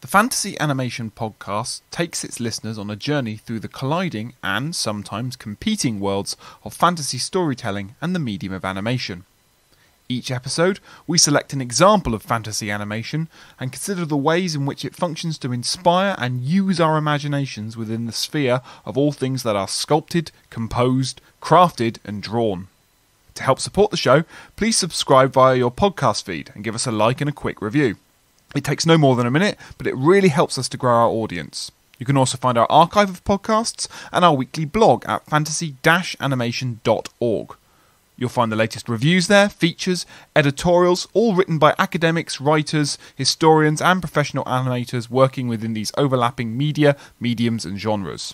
The Fantasy Animation Podcast takes its listeners on a journey through the colliding and sometimes competing worlds of fantasy storytelling and the medium of animation. Each episode, we select an example of fantasy animation and consider the ways in which it functions to inspire and use our imaginations within the sphere of all things that are sculpted, composed, crafted and drawn. To help support the show, please subscribe via your podcast feed and give us a like and a quick review. It takes no more than a minute, but it really helps us to grow our audience. You can also find our archive of podcasts and our weekly blog at fantasy-animation.org. You'll find the latest reviews there, features, editorials, all written by academics, writers, historians and professional animators working within these overlapping media, mediums and genres.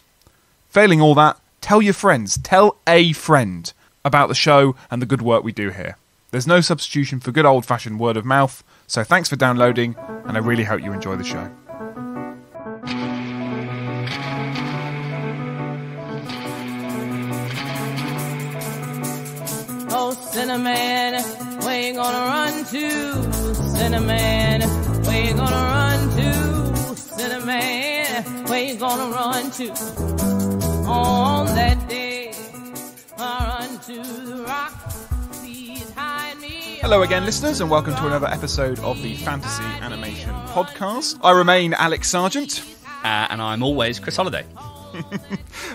Failing all that, tell your friends, tell a friend about the show and the good work we do here. There's no substitution for good old-fashioned word of mouth, so thanks for downloading, and I really hope you enjoy the show. Oh, Cinnamon, where you gonna run to? Cinnamon, where you gonna run to? Cinnamon, where you gonna run to? On that day, I run to the rock. Hello again, listeners, and welcome to another episode of the Fantasy Animation Podcast. I remain Alex Sargent. And I'm always Chris Holliday.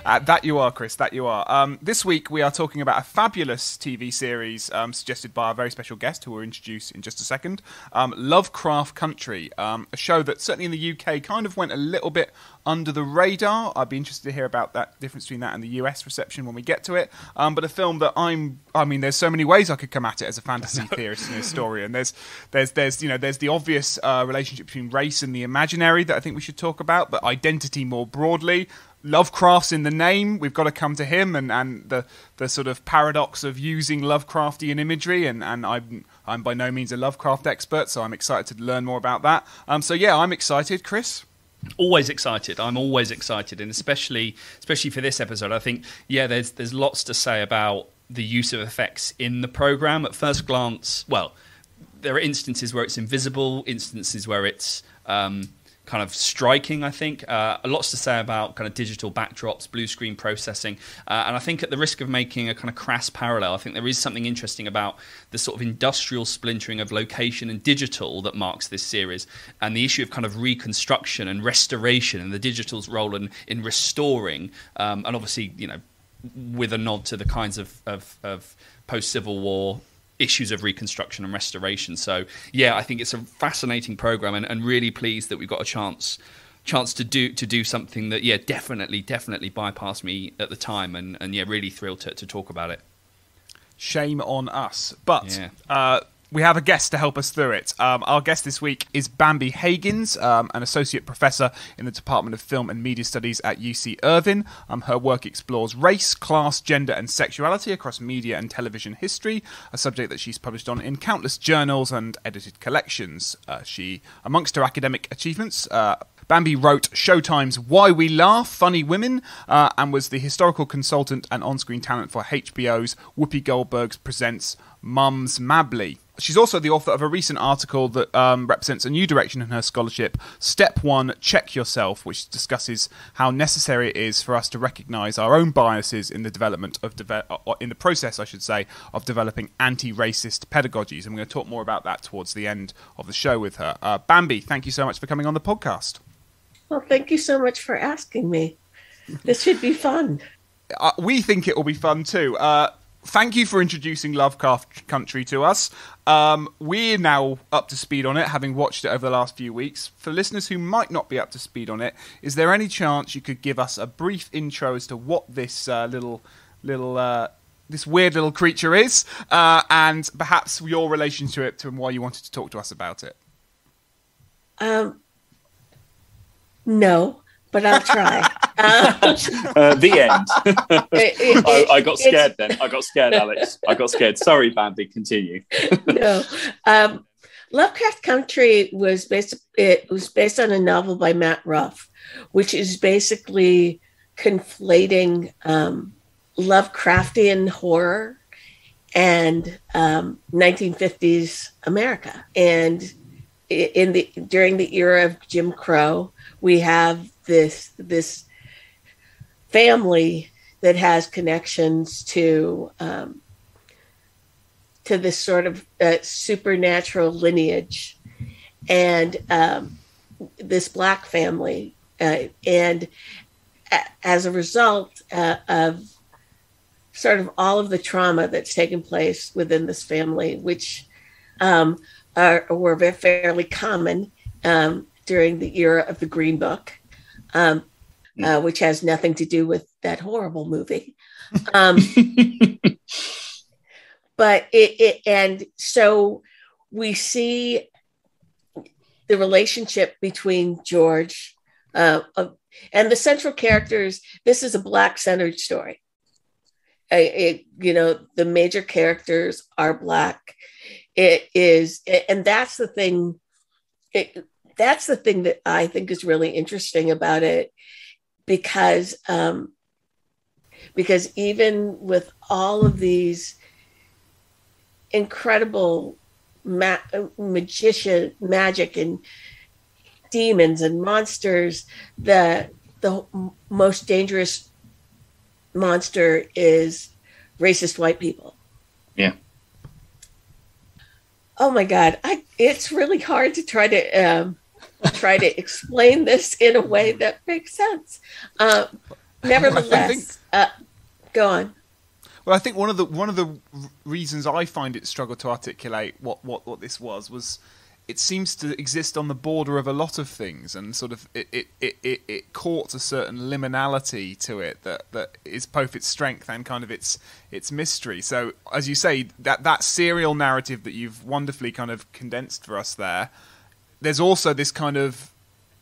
That you are, Chris, that you are. This week we are talking about a fabulous TV series suggested by our very special guest, who we'll introduce in just a second. Lovecraft Country, a show that certainly in the UK kind of went a little bit under the radar. I'd be interested to hear about that difference between that and the US reception when we get to it. But a film that there's so many ways I could come at it as a fantasy theorist and historian. There's the obvious relationship between race and the imaginary that I think we should talk about, but identity more broadly. Lovecraft's in the name. We've got to come to him and the sort of paradox of using Lovecraftian imagery. And I'm by no means a Lovecraft expert, so I'm excited to learn more about that. I'm excited. Chris? Always excited. I'm always excited, and especially for this episode. I think there's lots to say about the use of effects in the program. At first glance, well, there are instances where it's invisible, instances where it's kind of striking, I think. Lots to say about kind of digital backdrops, blue screen processing. And I think at the risk of making a kind of crass parallel, I think there is something interesting about the sort of industrial splintering of location and digital that marks this series, and the issue of kind of reconstruction and restoration and the digital's role in restoring, and obviously, with a nod to the kinds of post-Civil War issues of reconstruction and restoration. So I think it's a fascinating program, and really pleased that we've got a chance to do something that definitely bypassed me at the time, and really thrilled to talk about it. Shame on us, but we have a guest to help us through it. Our guest this week is Bambi Haggins, an associate professor in the Department of Film and Media Studies at UC Irvine. Her work explores race, class, gender and sexuality across media and television history, a subject that she's published on in countless journals and edited collections. Amongst her academic achievements, Bambi wrote Showtime's Why We Laugh, Funny Women, and was the historical consultant and on-screen talent for HBO's Whoopi Goldberg's Presents Mums Mabley. She's also the author of a recent article that represents a new direction in her scholarship, Step 1, Check Yourself, which discusses how necessary it is for us to recognise our own biases in the development of in the process, I should say, of developing anti-racist pedagogies. And we're going to talk more about that towards the end of the show with her. Bambi, thank you so much for coming on the podcast. Well, thank you so much for asking me. This should be fun. We think it will be fun too. Thank you for introducing Lovecraft Country to us. We're now up to speed on it, having watched it over the last few weeks. For listeners who might not be up to speed on it, is there any chance you could give us a brief intro as to what this this weird little creature is, and perhaps your relation to it, and why you wanted to talk to us about it? No, but I'll try. The end. I got scared then. I got scared, Alex. I got scared. Sorry, Bambi. Continue. No. Lovecraft Country was based on a novel by Matt Ruff, which is basically conflating Lovecraftian horror and 1950s America. And during the era of Jim Crow, we have this family that has connections to this sort of supernatural lineage, and this Black family, and as a result of sort of all of the trauma that's taken place within this family, which were fairly common during the era of the Green Book, which has nothing to do with that horrible movie. But and so we see the relationship between George and the central characters. This is a Black-centered story. The major characters are Black. It is, and that's the thing. That's the thing that I think is really interesting about it, because even with all of these incredible magic and demons and monsters, the most dangerous monster is racist white people. Yeah. Oh my God! It's really hard to try to explain this in a way that makes sense. Nevertheless, go on. Well, I think one of the reasons I find it struggle to articulate what this was it seems to exist on the border of a lot of things, and sort of it courts a certain liminality to it that is both its strength and kind of its mystery. So, as you say, that serial narrative that you've wonderfully kind of condensed for us there, there's also this kind of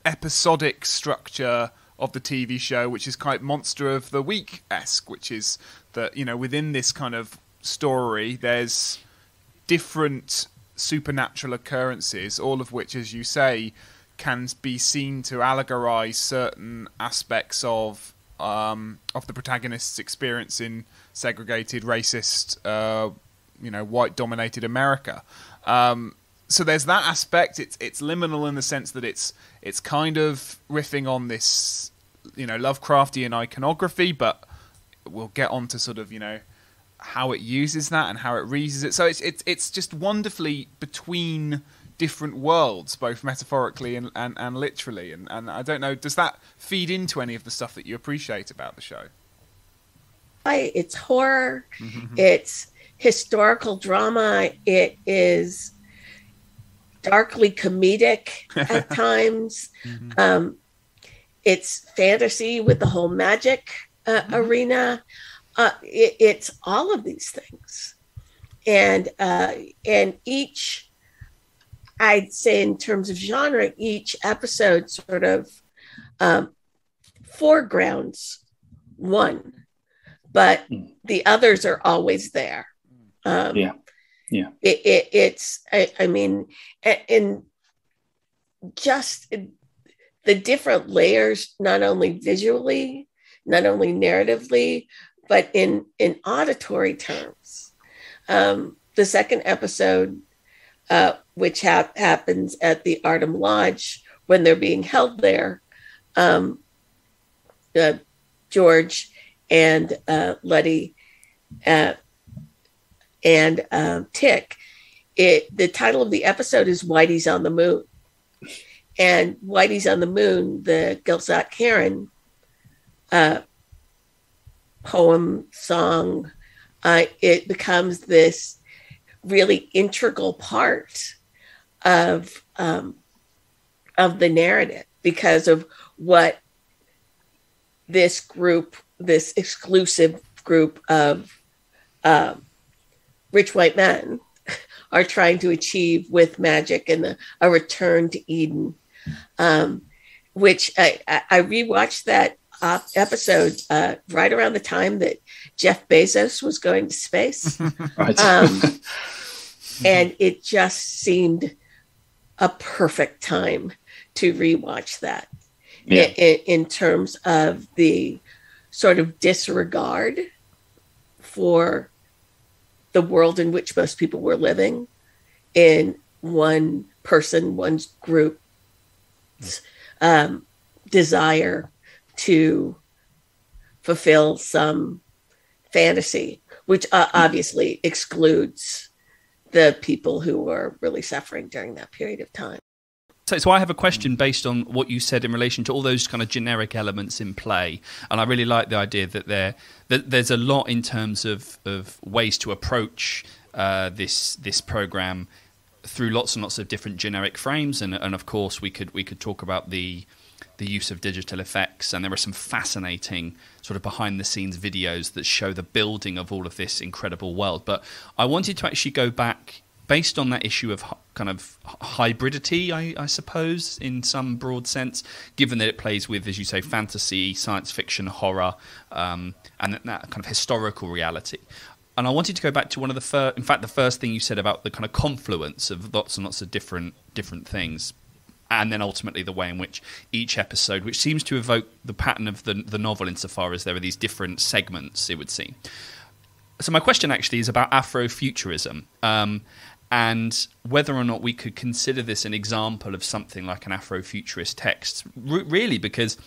episodic structure of the TV show, which is quite Monster of the Week-esque, which is that, within this kind of story, there's different supernatural occurrences, all of which, as you say, can be seen to allegorize certain aspects of the protagonist's experience in segregated, racist, white-dominated America. So there's that aspect. It's liminal in the sense that it's kind of riffing on this, Lovecraftian iconography, but we'll get on to sort of, how it uses that and how it reasons it. So it's just wonderfully between different worlds, both metaphorically and literally. And I don't know, does that feed into any of the stuff that you appreciate about the show? It's horror. Mm-hmm. It's historical drama. It is darkly comedic at times. Mm-hmm. It's fantasy with the whole magic arena. It's all of these things, and each, I'd say, in terms of genre, each episode sort of foregrounds one, but the others are always there. It's and just the different layers, not only visually, not only narratively, but in auditory terms. The second episode, which happens at the Artem Lodge when they're being held there, George and Letty and Tick, the title of the episode is Whitey's on the Moon. And Whitey's on the Moon, the Gilzat Karen poem, song, it becomes this really integral part of the narrative because of what this exclusive group of rich white men are trying to achieve with magic and a return to Eden, which I rewatched that episode right around the time that Jeff Bezos was going to space. Right. And it just seemed a perfect time to rewatch that. Yeah. In terms of the sort of disregard for the world in which most people were living in one person, one group's desire to fulfill some fantasy, which obviously excludes the people who were really suffering during that period of time. So I have a question based on what you said in relation to all those kind of generic elements in play, and I really like the idea that there's a lot in terms of ways to approach this program through lots and lots of different generic frames, and of course we could talk about the use of digital effects, and there are some fascinating sort of behind the scenes videos that show the building of all of this incredible world. But I wanted to actually go back based on that issue of kind of hybridity, I suppose, in some broad sense, given that it plays with, as you say, fantasy, science fiction, horror, and that kind of historical reality. And I wanted to go back to one of the first thing you said about the kind of confluence of lots and lots of different things, and then ultimately the way in which each episode, which seems to evoke the pattern of the novel insofar as there are these different segments, it would seem. So my question actually is about Afrofuturism, and whether or not we could consider this an example of something like an Afrofuturist text, really, because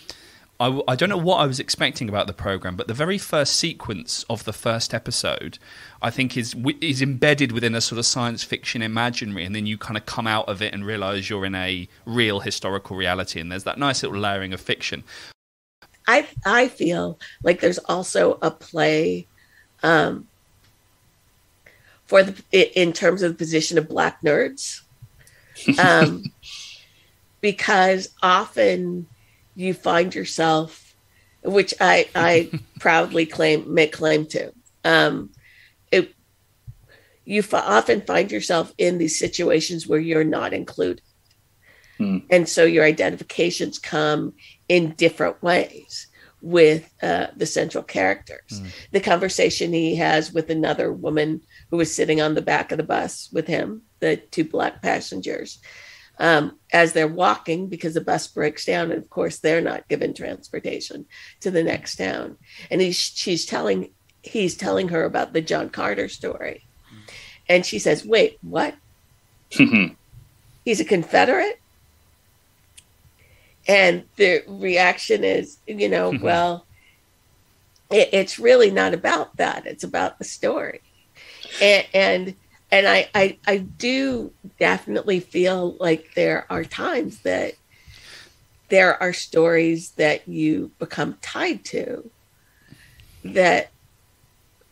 I don't know what I was expecting about the program, but the very first sequence of the first episode, I think, is embedded within a sort of science fiction imaginary, and then you kind of come out of it and realise you're in a real historical reality, and there's that nice little layering of fiction. I feel like there's also a play in terms of the position of Black nerds, because often you find yourself, which I proudly make claim to, you often find yourself in these situations where you're not included. And so your identifications come in different ways with the central characters. The conversation he has with another woman who was sitting on the back of the bus with him, the two Black passengers, as they're walking, because the bus breaks down, and of course they're not given transportation to the next town. And he's telling her about the John Carter story. And she says, "Wait, what? He's a Confederate?" And the reaction is, well, it's really not about that. It's about the story. And I do definitely feel like there are times that there are stories that you become tied to that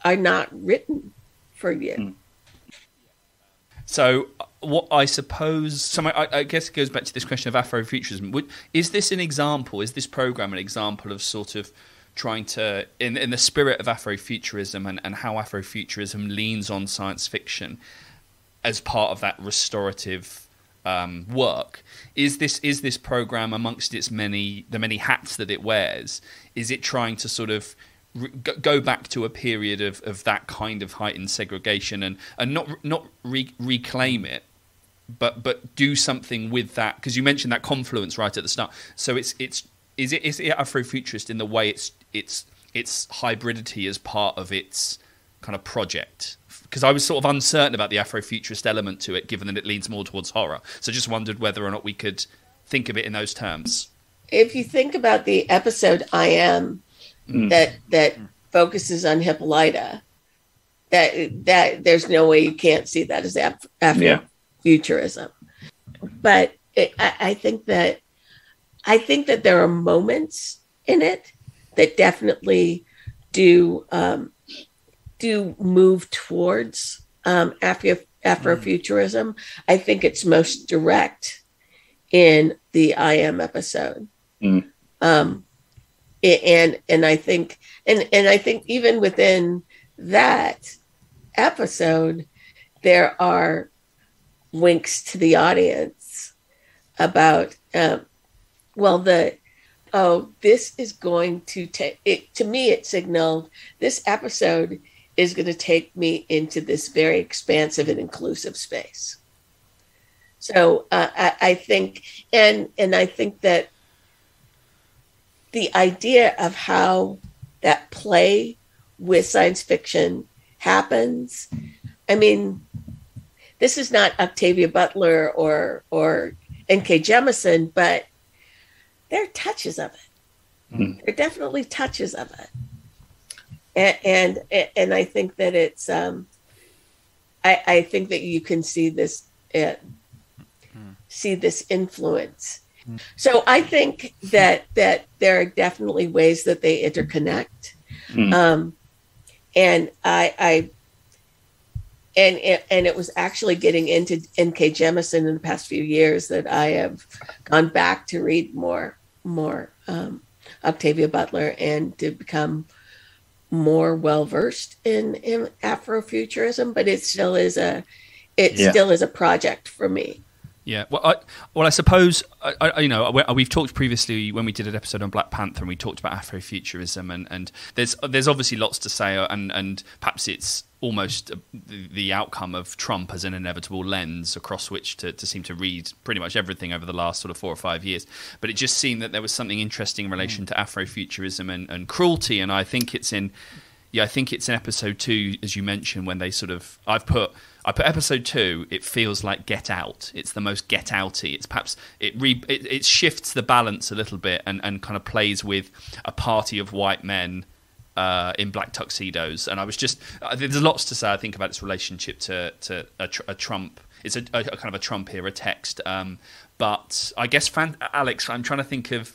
are not written for you. So what I suppose, I guess it goes back to this question of Afrofuturism. Is this an example? Is this program an example of sort of trying to, in the spirit of Afrofuturism and how Afrofuturism leans on science fiction as part of that restorative work? Is this program, amongst the many hats that it wears, is it trying to sort of go back to a period of that kind of heightened segregation and not reclaim it, but do something with that? Because you mentioned that confluence right at the start. So is it Afrofuturist in the way its hybridity as part of its kind of project? Because I was sort of uncertain about the Afrofuturist element to it, given that it leans more towards horror. So just wondered whether or not we could think of it in those terms. If you think about the episode I Am, that focuses on Hippolyta, that there's no way you can't see that as Afrofuturism. But I think that there are moments in it that definitely do move towards Afrofuturism. I think it's most direct in the I Am episode. And I think even within that episode, there are winks to the audience about, this is going to take it. To me, it signaled this episode is going to take me into this very expansive and inclusive space. So I think, and I think that the idea of how that play with science fiction happens, I mean, this is not Octavia Butler or N.K. Jemisin, but there are touches of it. There are definitely touches of it. And I think that it's, I think that you can see this influence. So I think that there are definitely ways that they interconnect. And it was actually getting into N.K. Jemisin in the past few years that I have gone back to read more Octavia Butler and to become more well versed in Afrofuturism, but it still is a project for me. Yeah, I suppose we've talked previously when we did an episode on Black Panther, and we talked about Afrofuturism, and there's obviously lots to say, and perhaps it's almost the outcome of Trump as an inevitable lens across which to seem to read pretty much everything over the last sort of 4 or 5 years. But it just seemed that there was something interesting in relation to Afrofuturism and cruelty, and I think it's in episode 2, as you mentioned, when they sort of I put episode 2. It feels like Get Out. It's the most Get Outy. It's perhaps it shifts the balance a little bit and kind of plays with a party of white men in black tuxedos. And I was just there's lots to say, I think, about its relationship to a Trump. It's a kind of a Trump era text. But I guess Alex, I'm trying to think of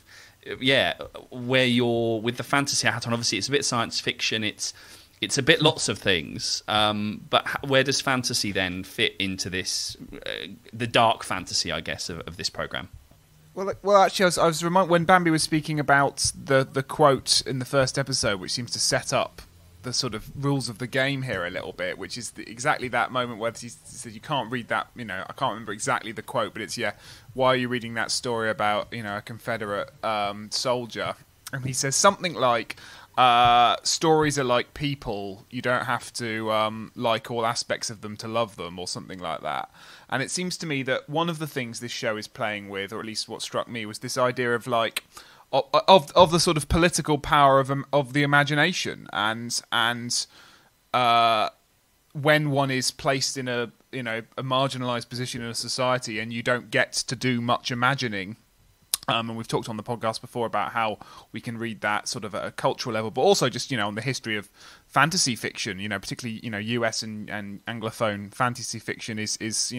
where you're with the fantasy hat on. Obviously, it's a bit science fiction. It's a bit lots of things, but where does fantasy then fit into this, the dark fantasy, I guess, of this program? Well, actually, I was reminded when Bambi was speaking about the quote in the first episode, which seems to set up the sort of rules of the game here a little bit, which is exactly that moment where he said you can't read that. I can't remember exactly the quote, but it's why are you reading that story about a Confederate soldier? And he says something like, stories are like people. You don't have to like all aspects of them to love them, or something like that. And it seems to me that one of the things this show is playing with, or at least what struck me, was this idea of like of the sort of political power of the imagination, and when one is placed in a marginalized position in a society and you don't get to do much imagining. And we've talked on the podcast before about how we can read that sort of at a cultural level, but also just, on the history of fantasy fiction, particularly, US and Anglophone fantasy fiction is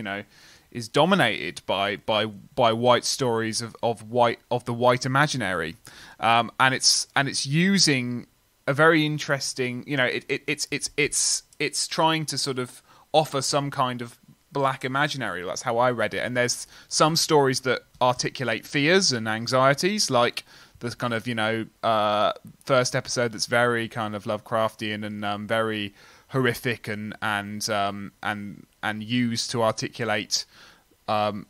dominated by white stories of the white imaginary. And it's using a very interesting, it's trying to sort of offer some kind of black imaginary. That's how I read it. And there's some stories that articulate fears and anxieties, like the kind of first episode that's very kind of Lovecraftian and very horrific and used to articulate an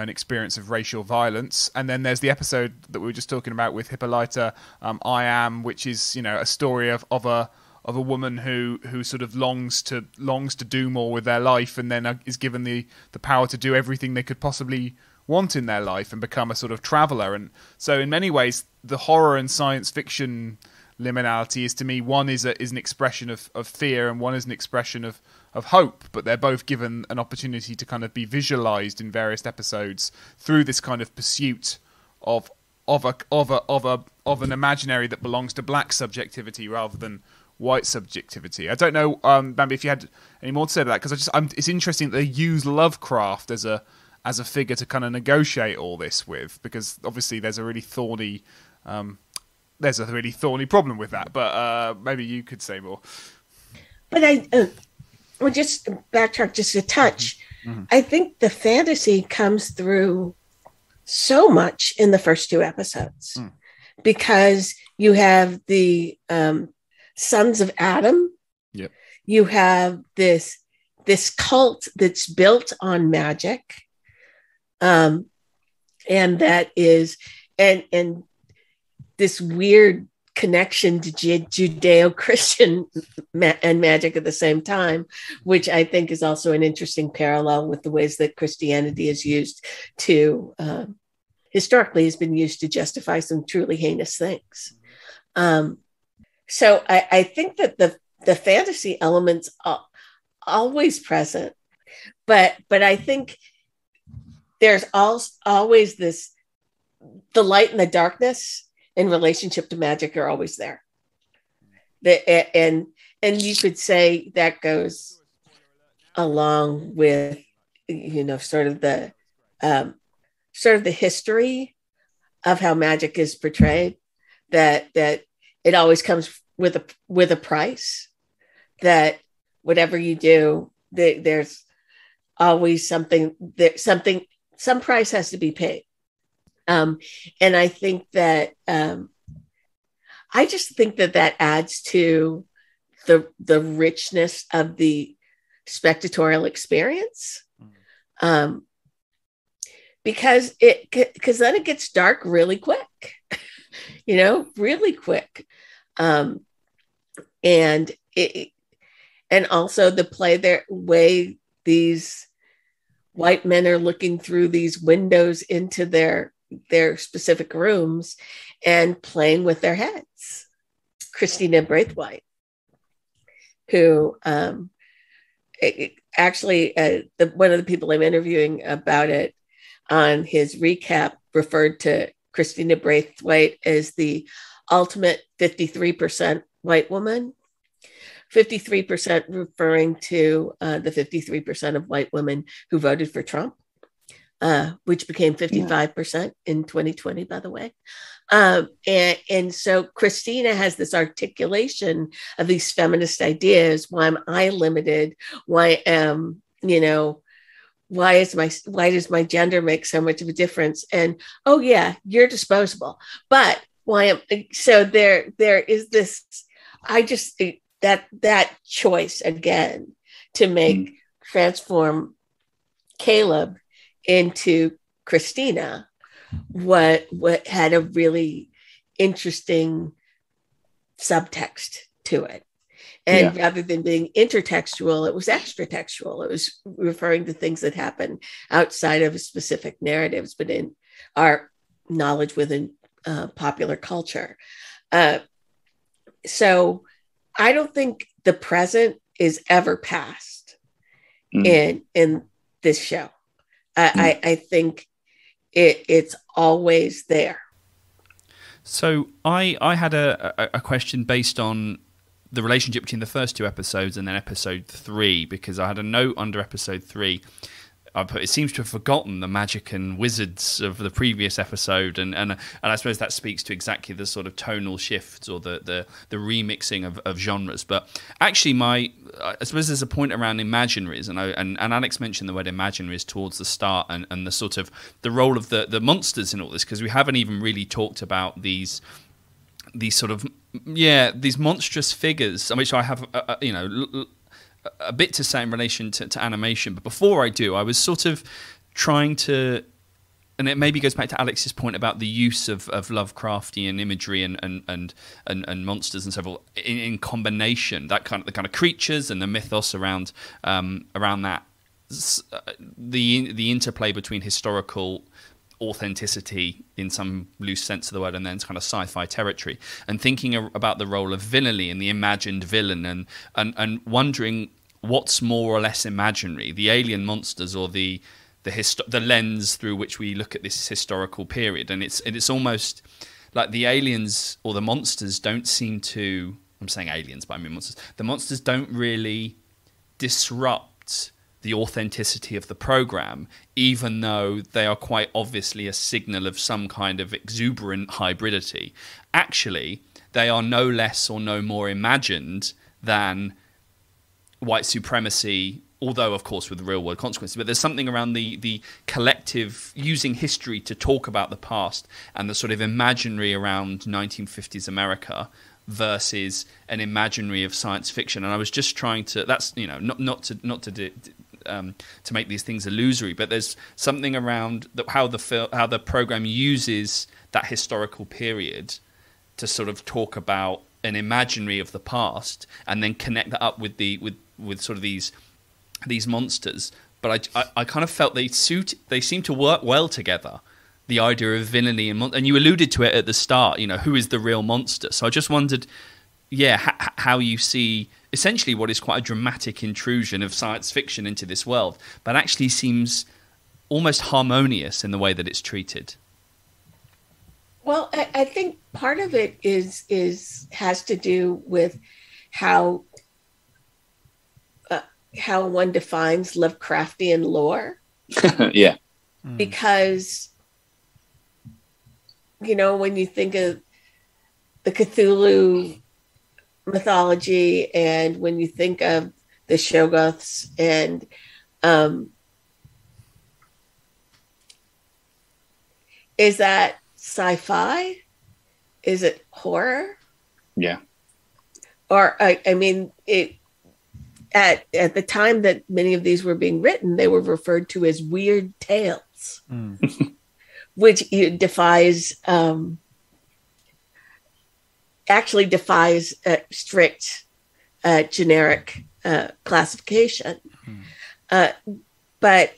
experience of racial violence. And then there's the episode that we were just talking about with Hippolyta, I Am, which is a story of a woman who sort of longs to do more with their life, and then is given the power to do everything they could possibly want in their life and become a sort of traveller. And so in many ways the horror and science fiction liminality is, to me, one is an expression of fear and one is an expression of hope, but they're both given an opportunity to kind of be visualized in various episodes through this kind of pursuit of an imaginary that belongs to black subjectivity rather than white subjectivity. I don't know, Bambi, if you had any more to say about that, because it's interesting that they use Lovecraft as a figure to kind of negotiate all this with, because obviously there's a really thorny problem with that. But maybe you could say more. But I will just backtrack just a touch. Mm-hmm. I think the fantasy comes through so much in the first 2 episodes because you have the Sons of Adam. Yep. You have this cult that's built on magic, and that is and this weird connection to Judeo-Christian and magic at the same time, which I think is also an interesting parallel with the ways that Christianity is used to historically has been used to justify some truly heinous things. So I think that the fantasy elements are always present. but I think there's always this, the light and the darkness in relationship to magic are always there. And you could say that goes along with, sort of the history of how magic is portrayed, that it always comes with a price, that whatever you do, there's always some price has to be paid. And I think that I just think that adds to the richness of the spectatorial experience, because then it gets dark really quick, really quick, and also the way these white men are looking through these windows into their specific rooms and playing with their heads. Christina Braithwaite, who actually one of the people I'm interviewing about it on his recap referred to Christina Braithwaite as the ultimate 53% white woman. 53% referring to the 53% of white women who voted for Trump, which became 55% in 2020, by the way. And so Christina has this articulation of these feminist ideas. Why am I limited? Why does my gender make so much of a difference? And, oh yeah, you're disposable. But so there is this, that choice again to transform Caleb into Christina, what had a really interesting subtext to it. And rather than being intertextual, it was extratextual. It was referring to things that happen outside of specific narratives, but in our knowledge within popular culture. So I don't think the present is ever past in this show. I think it's always there. So I had a question based on the relationship between the first two episodes and then episode 3, because I had a note under episode 3. I put, it seems to have forgotten the magic and wizards of the previous episode, and I suppose that speaks to exactly the sort of tonal shifts or the remixing of genres. But actually, I suppose there's a point around imaginaries, and Alex mentioned the word imaginaries towards the start, and the sort of the role of the monsters in all this, because we haven't even really talked about these sort of these monstrous figures, which I have a bit to say in relation to animation. But before I do, I was sort of trying to, and it maybe goes back to Alex's point about the use of Lovecraftian imagery and monsters and so forth in combination, the kind of creatures and the mythos around that, the interplay between historical authenticity in some loose sense of the word and then kind of sci-fi territory, and thinking about the role of villainy and the imagined villain, and wondering what's more or less imaginary, the alien monsters or the lens through which we look at this historical period. And it's almost like the aliens or the monsters don't seem to, I'm saying aliens but I mean monsters, the monsters don't really disrupt the authenticity of the program, even though they are quite obviously a signal of some kind of exuberant hybridity. Actually, they are no less or no more imagined than white supremacy, although, of course, with real-world consequences. But there's something around the collective, using history to talk about the past and the sort of imaginary around 1950s America versus an imaginary of science fiction. And I was just trying to, that's, not to make these things illusory, but there's something around how the program uses that historical period to sort of talk about an imaginary of the past, and then connect that up with sort of these monsters. But I kind of felt they seem to work well together. The idea of villainy and you alluded to it at the start. Who is the real monster? So I just wondered, how you see essentially what is quite a dramatic intrusion of science fiction into this world, but actually seems almost harmonious in the way that it's treated. Well, I think part of it has to do with how one defines Lovecraftian lore. Yeah. Because, when you think of the Cthulhu mythology and when you think of the Shoggoths and is that sci-fi? Is it horror? Yeah. Or at the time that many of these were being written, they were referred to as weird tales, which defies strict generic classification. But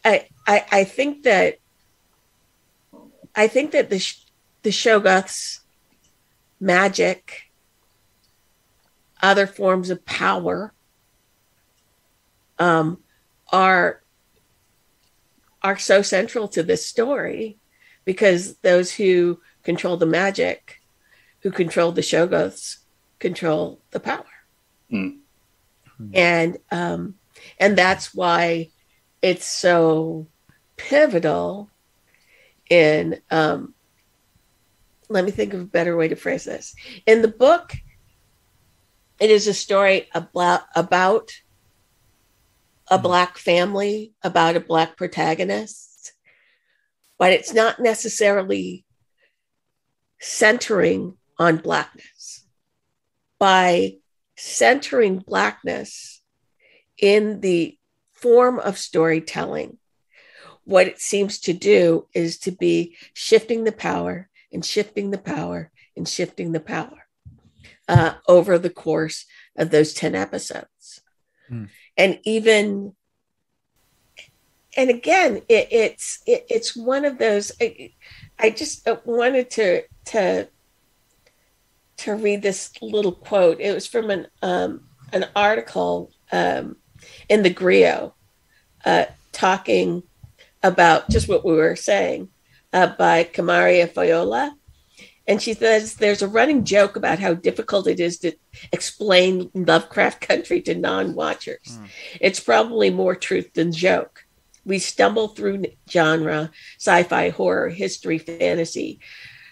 I think that the Shoggoths, magic, other forms of power are so central to this story because those who control the magic, who control the Shoggoths, control the power. And that's why it's so pivotal in let me think of a better way to phrase this. In the book, it is a story about a Black family, about a Black protagonist, but it's not necessarily centering on Blackness. By centering Blackness in the form of storytelling, what it seems to do is to be shifting the power and shifting the power and shifting the power over the course of those 10 episodes. And again, it's one of those. I just wanted to read this little quote. It was from an article in the Griot talking about just what we were saying by Camaria Fiola. And she says, there's a running joke about how difficult it is to explain Lovecraft Country to non-watchers. It's probably more truth than joke. We stumble through genre, sci-fi, horror, history, fantasy,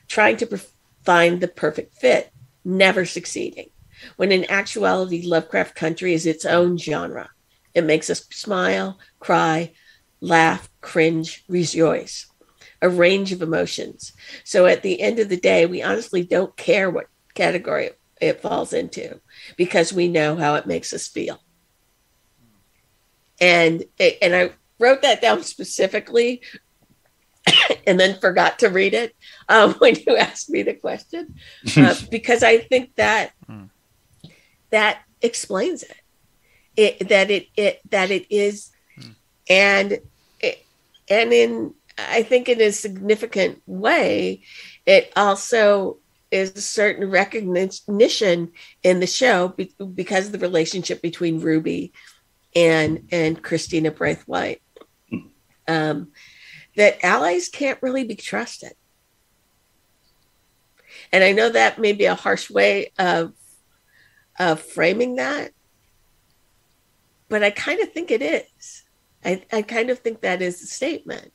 trying to find the perfect fit, never succeeding. When in actuality, Lovecraft Country is its own genre. It makes us smile, cry, laugh, cringe, rejoice. A range of emotions. So at the end of the day, we honestly don't care what category it falls into because we know how it makes us feel. And I wrote that down specifically and then forgot to read it when you asked me the question because I think that explains it. That it is, and in I think in a significant way, it also is a certain recognition in the show because of the relationship between Ruby and Christina Braithwaite, that allies can't really be trusted. And I know that may be a harsh way of framing that, but I kind of think it is. I kind of think that is a statement.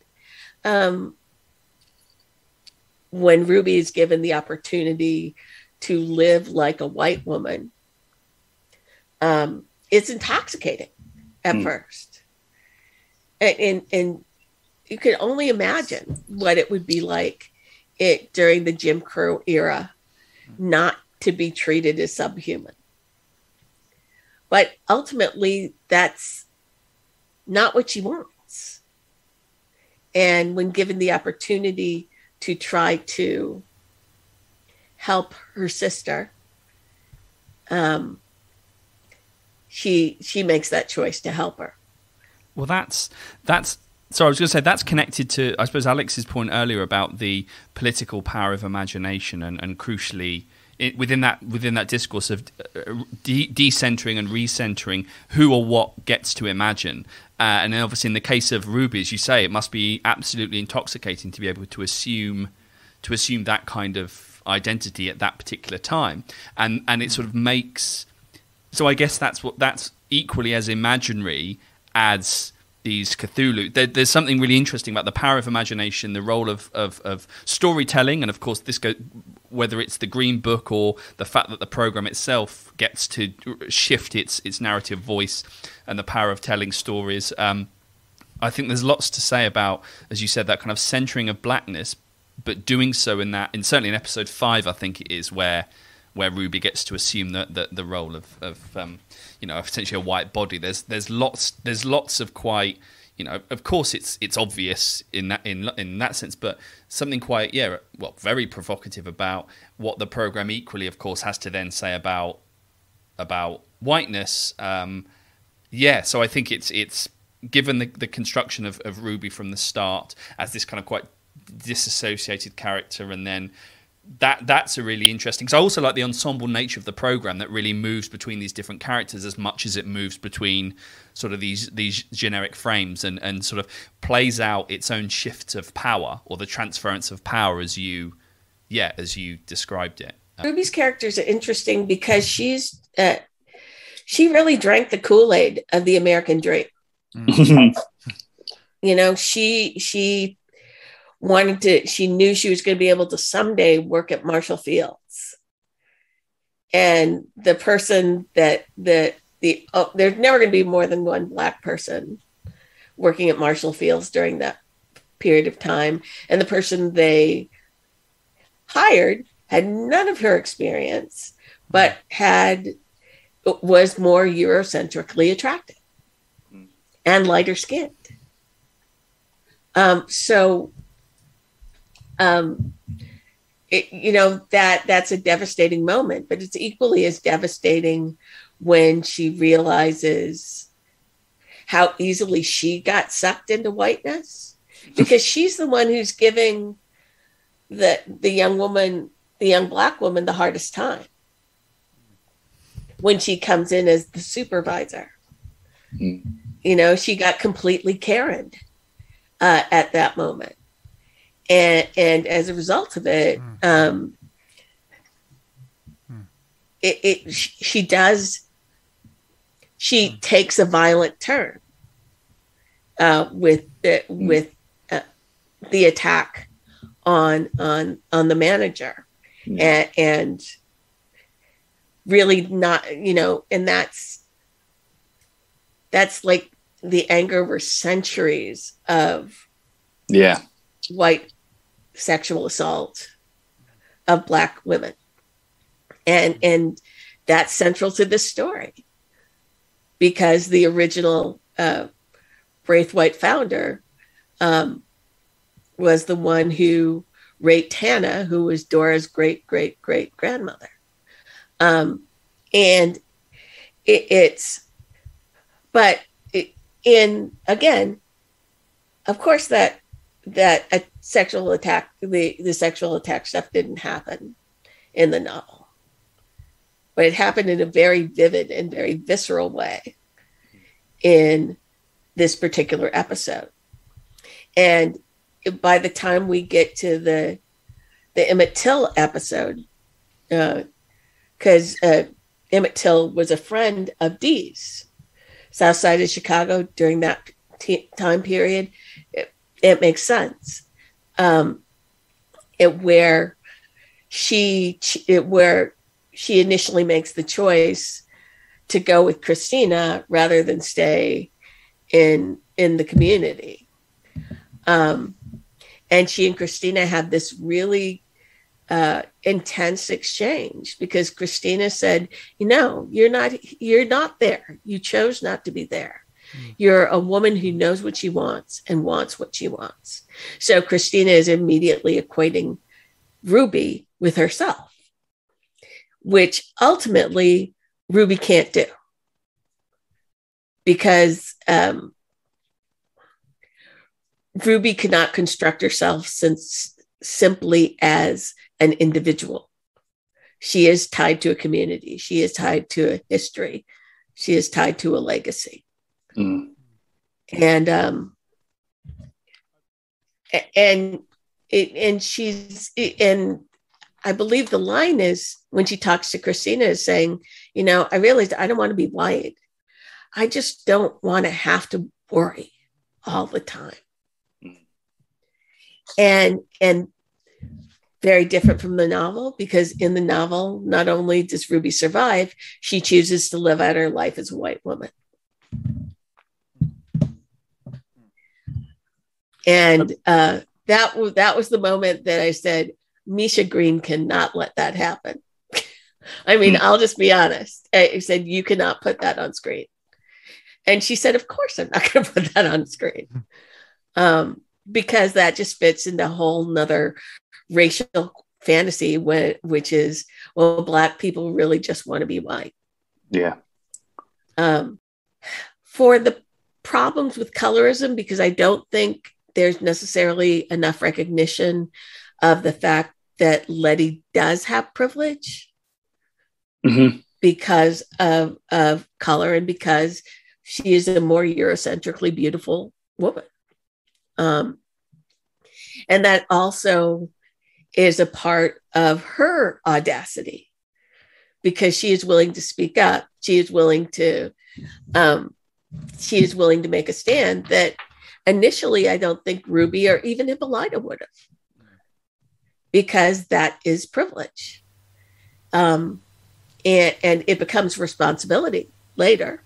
When Ruby is given the opportunity to live like a white woman, it's intoxicating at first. And you can only imagine what it would be like during the Jim Crow era, not to be treated as subhuman. But ultimately, that's not what she wants. And when given the opportunity to try to help her sister, she makes that choice to help her. Well, that's. So I was going to say that's connected to, I suppose, Alex's point earlier about the political power of imagination and crucially within that discourse of decentering and recentering who or what gets to imagine. And then obviously in the case of Ruby, as you say, it must be absolutely intoxicating to be able to assume that kind of identity at that particular time. And it sort of makes... So I guess that's equally as imaginary as these Cthulhu. There's something really interesting about the power of imagination, the role of storytelling, and of course this goes... whether it's the Green Book or the fact that the program itself gets to shift its narrative voice and the power of telling stories. I think there's lots to say about, as you said, that kind of centering of blackness, but doing so in certainly in episode 5, I think it is, where Ruby gets to assume the role of essentially a white body. There's lots of quite, of course it's obvious in that sense, but something quite very provocative about what the program equally, of course, has to then say about whiteness. So I think it's given the construction of Ruby from the start as this kind of quite disassociated character, and then that's a really interesting. So I also like the ensemble nature of the program that really moves between these different characters as much as it moves between sort of these generic frames, and sort of plays out its own shifts of power, or the transference of power as you described it. Ruby's characters are interesting because she really drank the Kool-Aid of the American dream. She she knew she was going to be able to someday work at Marshall Fields. And the person there's never going to be more than one Black person working at Marshall Fields during that period of time. And the person they hired had none of her experience, but was more Eurocentrically attractive and lighter skinned. That's a devastating moment, but it's equally as devastating when she realizes how easily she got sucked into whiteness, because she's the one who's giving the young Black woman the hardest time when she comes in as the supervisor. She got completely Karen'd at that moment. And as a result of it, she takes a violent turn with the attack on the manager, and really not, and that's like the anger over centuries of white sexual assault of Black women, and that's central to this story, because the original Braithwaite founder was the one who raped Hannah, who was Dora's great grandmother, and again, of course, that a sexual attack, the sexual attack stuff didn't happen in the novel, but it happened in a very vivid and very visceral way in this particular episode. And by the time we get to the Emmett Till episode, because Emmett Till was a friend of Dee's, South Side of Chicago during that time period, it makes sense. Where she initially makes the choice to go with Christina rather than stay in the community. And she and Christina have this really intense exchange, because Christina said, you're not there. You chose not to be there. You're a woman who knows what she wants and wants what she wants. So Christina is immediately equating Ruby with herself, which ultimately Ruby can't do, because Ruby cannot construct herself simply as an individual. she is tied to a community. She is tied to a history. She is tied to a legacy. Mm. And I believe the line is when she talks to Christina is saying, I realized I don't want to be white. I just don't want to have to worry all the time. And very different from the novel, because in the novel, not only does Ruby survive, she chooses to live out her life as a white woman. And that was the moment that I said, Misha Green cannot let that happen. I mean, I'll just be honest. I said, you cannot put that on screen. And she said, of course, I'm not going to put that on screen. Because that just fits into a whole nother racial fantasy, which is, well, Black people really just want to be white. Yeah. For the problems with colorism, because I don't think there's necessarily enough recognition of the fact that Letty does have privilege because of color and because she is a more Eurocentrically beautiful woman. And that also is a part of her audacity, because she is willing to speak up. She is willing to make a stand that initially I don't think Ruby or even Hippolyta would have, because that is privilege. And it becomes responsibility later,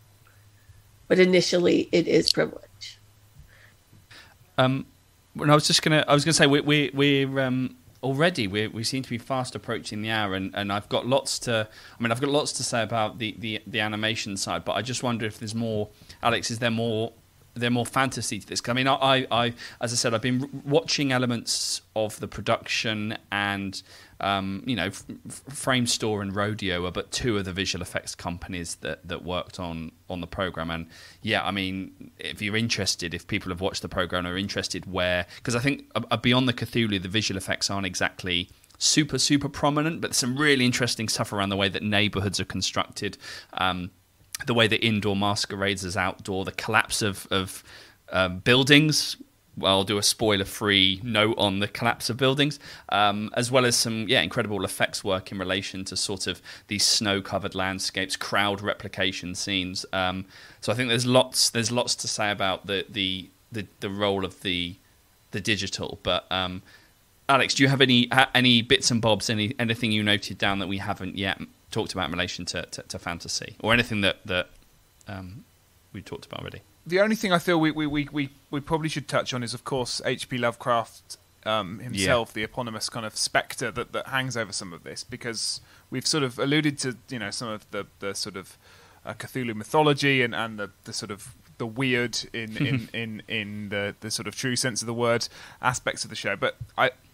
but initially it is privilege. Well, I was gonna say we're already we seem to be fast approaching the hour, and I've got lots to say about the animation side, but I just wonder if there's more. Alex, is there more fantasy to this? I mean, I as I said, I've been watching elements of the production, and Framestore and Rodeo are but two of the visual effects companies that worked on the program. And yeah, I mean, if you're interested, if people have watched the program and are interested, because I think beyond the Cthulhu, the visual effects aren't exactly super prominent, but some really interesting stuff around the way that neighborhoods are constructed, the way that indoor masquerades as outdoor, the collapse of buildings. Well, I'll do a spoiler-free note on the collapse of buildings, as well as some incredible effects work in relation to sort of these snow-covered landscapes, crowd replication scenes. So I think there's lots to say about the role of the digital. But Alex, do you have any bits and bobs, anything you noted down that we haven't yet talked about in relation to fantasy, or anything that we talked about already? The only thing I feel we probably should touch on is, of course, H.P. Lovecraft himself, the eponymous kind of spectre that hangs over some of this, because we've sort of alluded to some of the sort of Cthulhu mythology and the sort of the weird in the sort of true sense of the word aspects of the show. But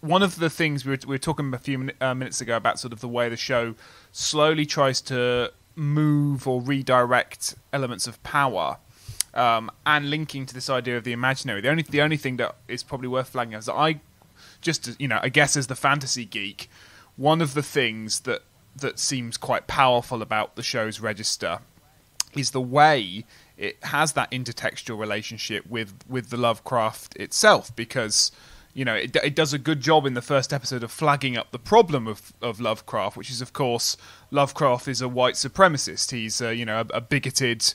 one of the things we were talking a few minutes ago about sort of the way the show slowly tries to move or redirect elements of power. And linking to this idea of the imaginary, the only thing that is probably worth flagging is that I guess as the fantasy geek, one of the things that seems quite powerful about the show's register is the way it has that intertextual relationship with the Lovecraft itself, because it does a good job in the first episode of flagging up the problem of Lovecraft, which is, of course, Lovecraft is a white supremacist. He's a bigoted.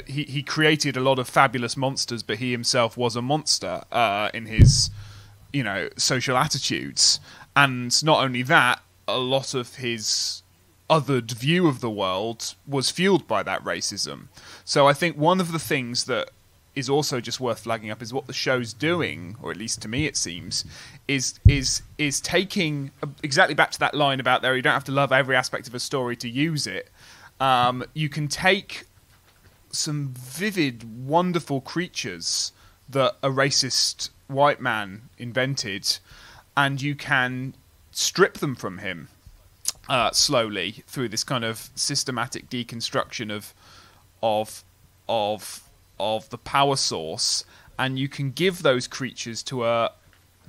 He created a lot of fabulous monsters, but he himself was a monster in his social attitudes. And not only that, a lot of his othered view of the world was fueled by that racism. So I think one of the things that is also just worth flagging up is what the show's doing, or at least to me it seems, is taking exactly back to that line about there. You don't have to love every aspect of a story to use it. You can take some vivid, wonderful creatures that a racist white man invented, and you can strip them from him slowly through this kind of systematic deconstruction of the power source, and you can give those creatures to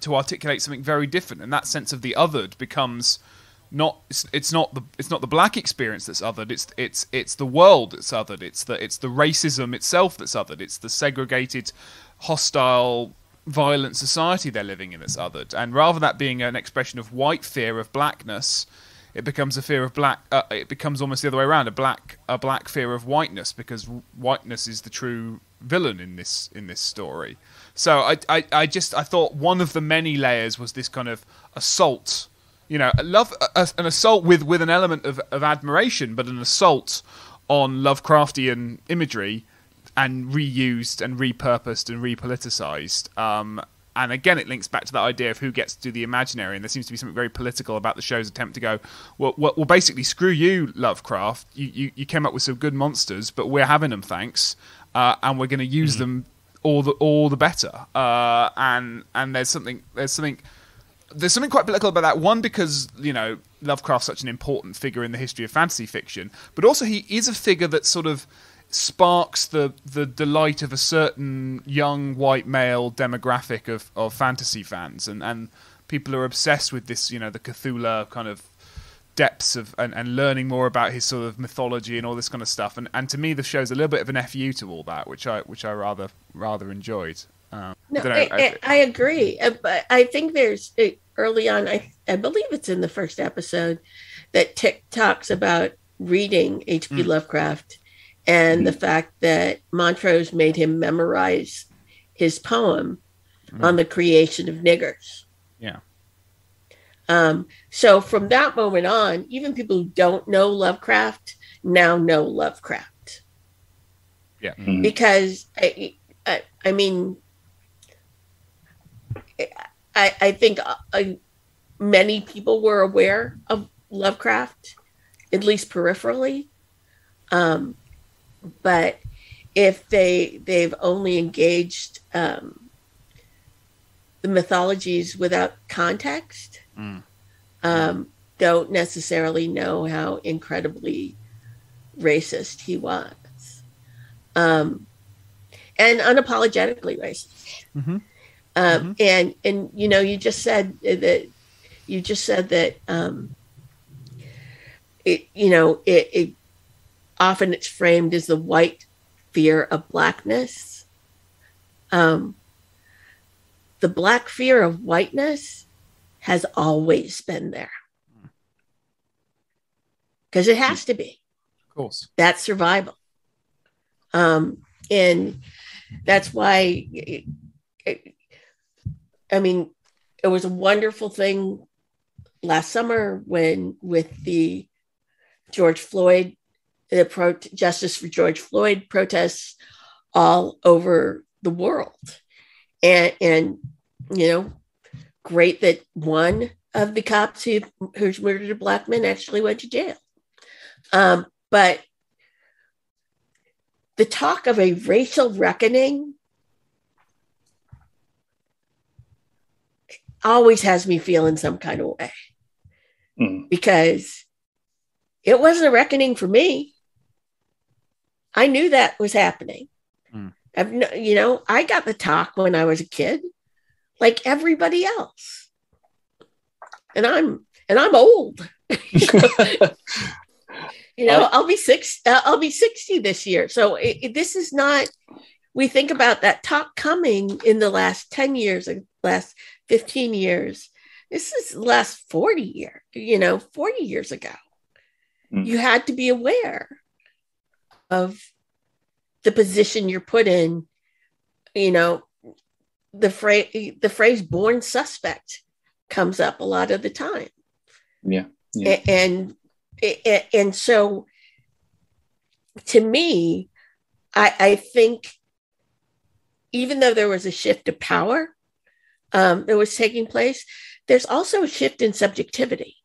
articulate something very different, and that sense of the othered becomes it's not the black experience that's othered. It's the world that's othered. It's the racism itself that's othered. It's the segregated, hostile, violent society they're living in that's othered. And rather than that being an expression of white fear of blackness, it becomes a fear of black. It becomes almost the other way around, a black fear of whiteness, because whiteness is the true villain in this story. So I thought one of the many layers was this kind of assault. You know, an assault with an element of admiration, but an assault on Lovecraftian imagery, and reused and repurposed and repoliticized. And again, it links back to that idea of who gets to do the imaginary, and there seems to be something very political about the show's attempt to go, well basically, screw you, Lovecraft. You came up with some good monsters, but we're having them, thanks, and we're going to use them all the better. And there's something quite political about that. One, because, you know, Lovecraft's such an important figure in the history of fantasy fiction, but also he is a figure that sort of sparks the delight of a certain young white male demographic of fantasy fans, and people are obsessed with this, you know, the Cthulhu kind of depths of and learning more about his sort of mythology and all this kind of stuff. And to me, the show's a little bit of an FU to all that, which I rather enjoyed. I agree, but I think there's early on. I believe it's in the first episode that Tick talks about reading H.P. Lovecraft and the fact that Montrose made him memorize his poem on the creation of niggers. Yeah. So from that moment on, even people who don't know Lovecraft now know Lovecraft. Yeah. Because I mean, I think many people were aware of Lovecraft, at least peripherally. But if they've only engaged the mythologies without context, don't necessarily know how incredibly racist he was, and unapologetically racist. And you know, you just said that it often it's framed as the white fear of blackness. The black fear of whiteness has always been there, because it has to be. Of course, that's survival, and that's why. I mean, it was a wonderful thing last summer when, with the George Floyd, Justice for George Floyd protests all over the world. And you know, great that one of the cops who's murdered a black man actually went to jail. But the talk of a racial reckoning always has me feeling some kind of way, because it wasn't a reckoning for me. I knew that was happening. I got the talk when I was a kid, like everybody else, and I'm old. I'll be 60 this year. So this is not. We think about that talk coming in the last 10 years, last 15 years. This is the last 40 years. 40 years ago, you had to be aware of the position you're put in. The phrase "born suspect" comes up a lot of the time. Yeah. And so, to me, I think, even though there was a shift of power that was taking place, there's also a shift in subjectivity,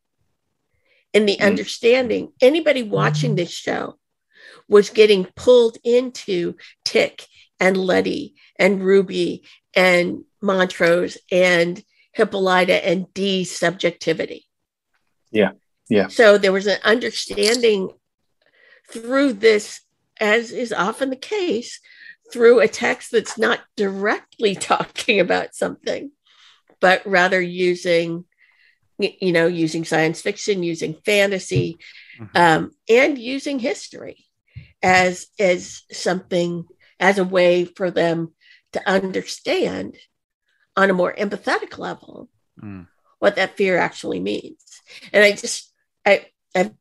in the understanding. Anybody watching this show was getting pulled into Tick and Letty and Ruby and Montrose and Hippolyta and Dee's subjectivity. Yeah. Yeah. So there was an understanding through this, as is often the case, through a text that's not directly talking about something, but rather using using science fiction, using fantasy, and using history as something, as a way for them to understand on a more empathetic level what that fear actually means. And I've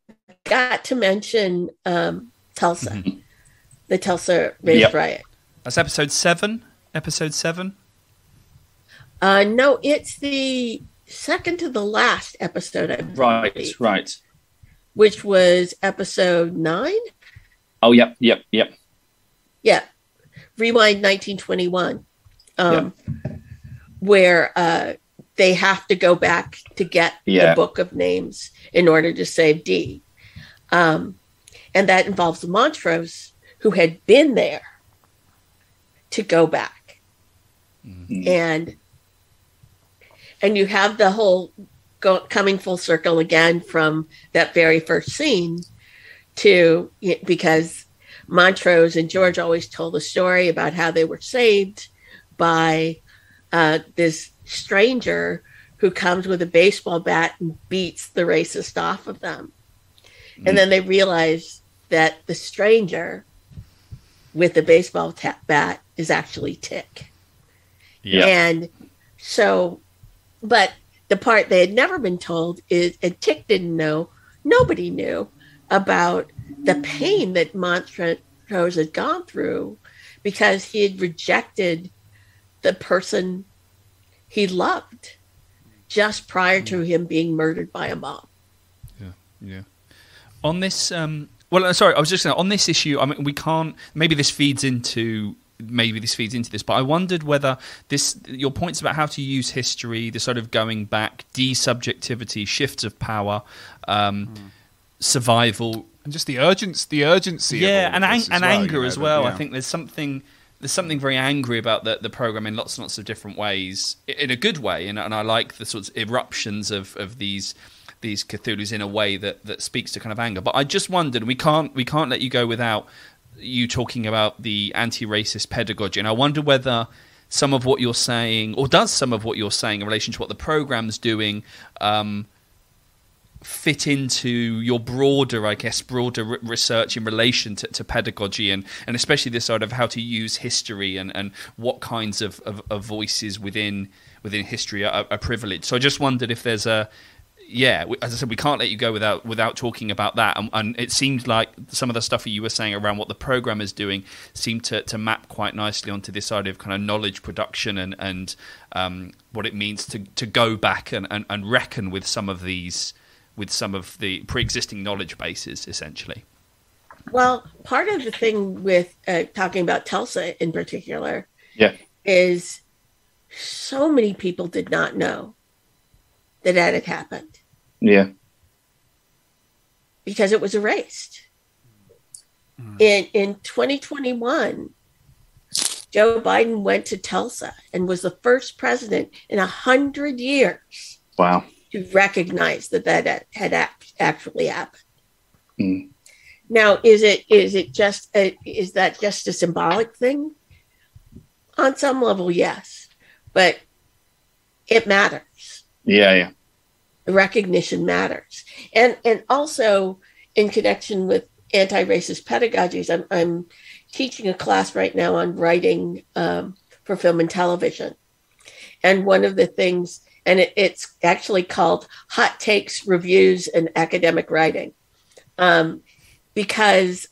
got to mention Tulsa, the Tulsa race riot. That's episode 7. Episode 7. No, it's the second to the last episode. I believe, Right. Which was episode 9. Oh, yep. Yeah, Rewind 1921, where they have to go back to get the book of names in order to save Dee. And that involves the Montrose, who had been there to go back. And you have the whole coming full circle again from that very first scene to, because Montrose and George always told a story about how they were saved by this stranger who comes with a baseball bat and beats the racist off of them. And then they realize that the stranger with the baseball bat is actually Tick. Yeah. And so, but the part they had never been told is, and Tick didn't know, nobody knew about the pain that Montrose had gone through because he had rejected the person he loved just prior to him being murdered by a mob. Yeah. On this, sorry, I was just saying, on this issue, I mean, we can't, maybe this feeds into this, but I wondered whether your points about how to use history, the sort of going back, desubjectivity, shifts of power, survival, and just the urgency. And anger as well. Yeah. I think there's something very angry about the program in lots and lots of different ways, in a good way, and I like the sorts of eruptions of these Cthulhus in a way that speaks to kind of anger. But I just wondered, we can't let you go without you talking about the anti-racist pedagogy, and I wonder whether some of what you're saying, or does some of what you're saying in relation to what the program's doing, fit into your broader research in relation to pedagogy and especially this sort of how to use history and what kinds of voices within history are privileged. So I just wondered if there's as I said, we can't let you go without talking about that. And it seemed like some of the stuff you were saying around what the program is doing seemed to map quite nicely onto this idea of kind of knowledge production and what it means to go back and reckon with some of the pre-existing knowledge bases, essentially. Well, part of the thing with talking about Tulsa in particular is so many people did not know that had happened. Yeah. Because it was erased. In 2021, Joe Biden went to Tulsa and was the first president in 100 years. Wow. To recognize that had actually happened. Now, is that just a symbolic thing? On some level, yes, but it matters. Yeah. The recognition matters, and also in connection with anti-racist pedagogies, I'm teaching a class right now on writing for film and television, and one of the things. And it's actually called Hot Takes, Reviews, and Academic Writing. Because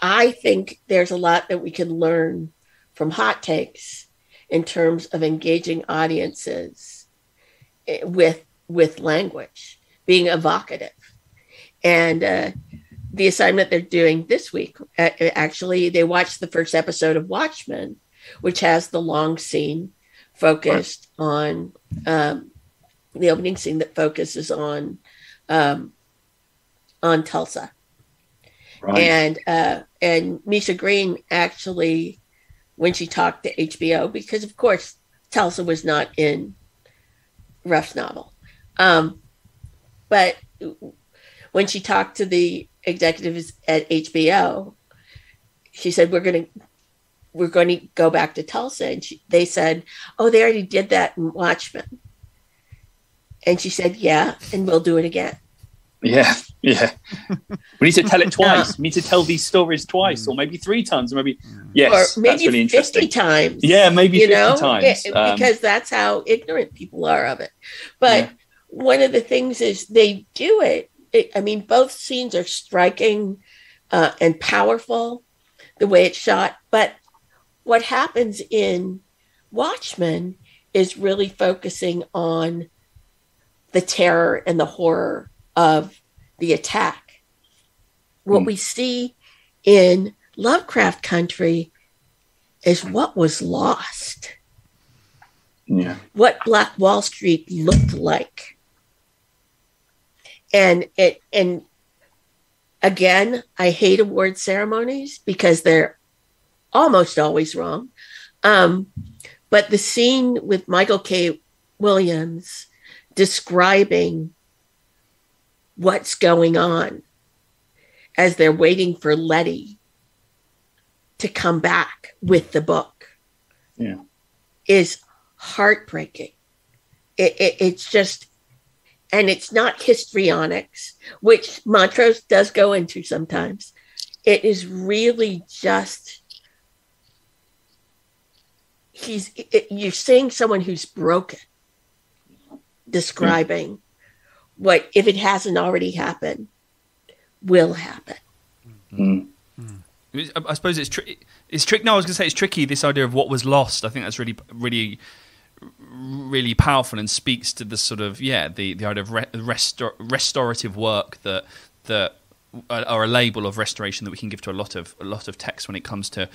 I think there's a lot that we can learn from hot takes in terms of engaging audiences with language, being evocative. And the assignment they're doing this week, actually, they watched the first episode of Watchmen, which has the long scene focused on the opening scene that focuses on Tulsa. Right. And Misha Green actually, when she talked to HBO, because of course Tulsa was not in Ruff's novel, but when she talked to the executives at HBO, she said, we're going to go back to Tulsa. And they said, oh, they already did that in Watchmen. And she said, yeah, and we'll do it again. Yeah. We need to tell it twice. We need to tell these stories twice, or maybe 3 times, or maybe yes, or maybe that's really 50 interesting. times. Yeah, maybe 50 times. Because that's how ignorant people are of it. But one of the things is they do it. I mean, both scenes are striking and powerful, the way it's shot. But what happens in Watchmen is really focusing on the terror and the horror of the attack. What we see in Lovecraft Country is what was lost. Yeah. What Black Wall Street looked like. And again, I hate award ceremonies because they're almost always wrong. But the scene with Michael K. Williams describing what's going on as they're waiting for Letty to come back with the book is heartbreaking. It's just, and it's not histrionics, which Montrose does go into sometimes. It is really just, you're seeing someone who's broken, describing what, if it hasn't already happened, will happen. I suppose it's tricky. No, I was going to say it's tricky. This idea of what was lost. I think that's really, really, really powerful and speaks to the sort of the idea of restorative work that are a label of restoration that we can give to a lot of text when it comes to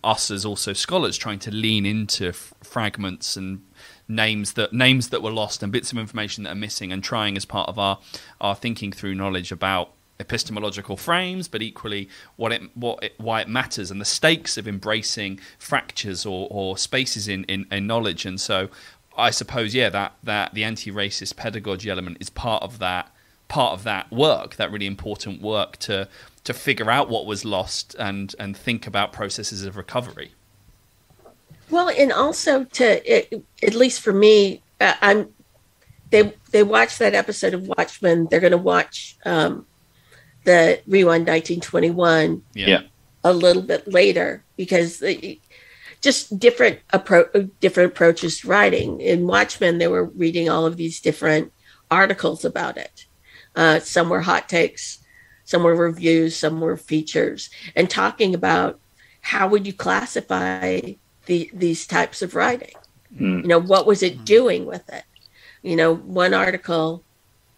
us as also scholars trying to lean into fragments and names that were lost and bits of information that are missing, and trying as part of our thinking through knowledge about epistemological frames, but equally why it matters and the stakes of embracing fractures or spaces in knowledge. And so I suppose that the anti-racist pedagogy element is part of that work, that really important work to figure out what was lost and think about processes of recovery. Well, and also at least for me, they watched that episode of Watchmen. They're going to watch the Rewind 1921 a little bit later, because just different approaches to writing. In Watchmen, they were reading all of these different articles about it. Some were hot takes, some were reviews, some were features, and talking about how would you classify these types of writing. What was it doing with it? One article